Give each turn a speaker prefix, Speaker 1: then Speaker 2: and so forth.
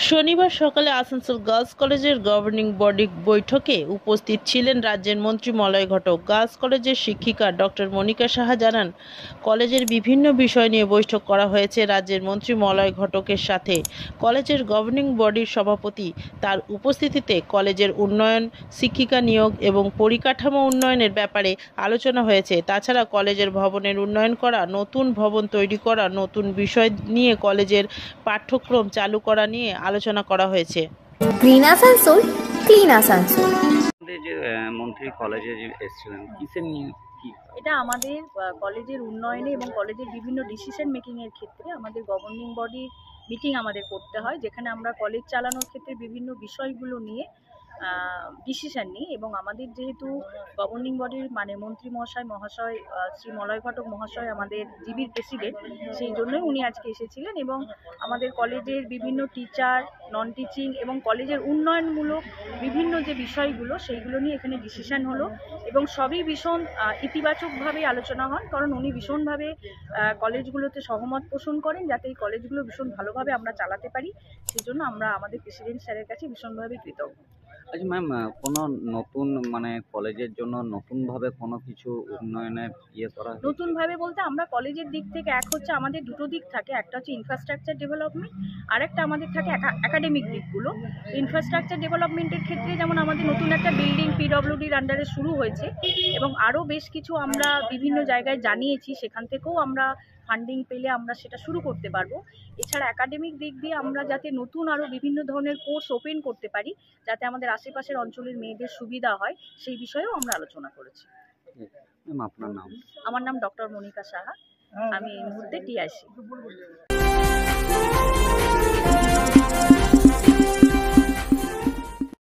Speaker 1: শনিবার সকালে আসানসোল গার্লস কলেজের গভর্নিং বডি বৈঠকে উপস্থিত ছিলেন রাজ্যের মন্ত্রী মলয় ঘটক। গার্লস কলেজের শিক্ষিকা ডক্টর মনিকা সাহা জানান, কলেজের বিভিন্ন বিষয় নিয়ে বৈঠক করা হয়েছে রাজ্যের মন্ত্রী মলয় ঘটকের সাথে। কলেজের গভর্নিং বডির সভাপতি তার উপস্থিতিতে কলেজের উন্নয়ন, শিক্ষিকা নিয়োগ এবং পরিকাঠামো উন্নয়নের ব্যাপারে আলোচনা হয়েছে। তাছাড়া কলেজের ভবনের উন্নয়ন করা, নতুন ভবন তৈরি করা, নতুন বিষয় নিয়ে কলেজের পাঠ্যক্রম চালু করা নিয়ে আলোচনা করা হয়েছে।
Speaker 2: Green Asansol, clean Asansol.
Speaker 3: যে মন্ত্রী কলেজে এসেছিলেন, কিসের নিয়ে কি?
Speaker 4: এটা আমাদের কলেজের উন্নয়নে এবং কলেজের বিভিন্ন ডিসিশন মেকিং এর ক্ষেত্রে আমাদের গভর্নিং বডি মিটিং আমাদের করতে হয়, যেখানে আমরা কলেজ চালানোর ক্ষেত্রে বিভিন্ন বিষয়গুলো নিয়ে ডিসিশন নিই। এবং আমাদের যেহেতু গভর্নিং বডির মানে মন্ত্রী মহাশয় শ্রী মলয় ঘটক মহাশয় আমাদের জিবির প্রেসিডেন্ট, সেই জন্যই উনি আজকে এসেছিলেন এবং আমাদের কলেজের বিভিন্ন টিচার, নন টিচিং এবং কলেজের উন্নয়নমূলক বিভিন্ন যে বিষয়গুলো সেইগুলো নিয়ে এখানে ডিসিশন হলো এবং সবই ভীষণ ইতিবাচকভাবে আলোচনা হন, কারণ উনি ভীষণভাবে কলেজগুলোতে সহমত পোষণ করেন যাতে এই কলেজগুলো ভীষণ ভালোভাবে আমরা চালাতে পারি। সেই জন্য আমরা আমাদের প্রেসিডেন্ট স্যারের কাছে ভীষণভাবে কৃতজ্ঞ।
Speaker 3: আচ্ছা ম্যাম, কোনো নতুন মানে কলেজের জন্য নতুনভাবে কোনো কিছু উন্নয়নের করা?
Speaker 4: নতুনভাবে বলতে আমরা কলেজের দিক থেকে এক হচ্ছে আমাদের দুটো দিক থাকে, একটা হচ্ছে ইনফ্রাস্ট্রাকচার ডেভেলপমেন্ট, আর একটা আমাদের থাকে একাডেমিক দিকগুলো। ইনফ্রাস্ট্রাকচার ডেভেলপমেন্টের ক্ষেত্রে যেমন আমাদের নতুন একটা বিল্ডিং পিডব্লিউডির আন্ডারে শুরু হয়েছে এবং আরও বেশ কিছু আমরা বিভিন্ন জায়গায় জানিয়েছি, সেখান থেকেও আমরা ফান্ডিং পেলে আমরা সেটা শুরু করতে পারবো। এছাড়া একাডেমিক দিক দিয়ে আমরা যাতে নতুন আরও বিভিন্ন ধরনের কোর্স ওপেন করতে পারি যাতে আমাদের আশেপাশের অঞ্চলের মেয়েদের সুবিধা হয়, সেই বিষয়েও আমরা আলোচনা করেছি।
Speaker 3: আপনার নাম?
Speaker 4: আমার নাম ডক্টর মনিকা সাহা, আমি এই মুহূর্তে টিআইসি।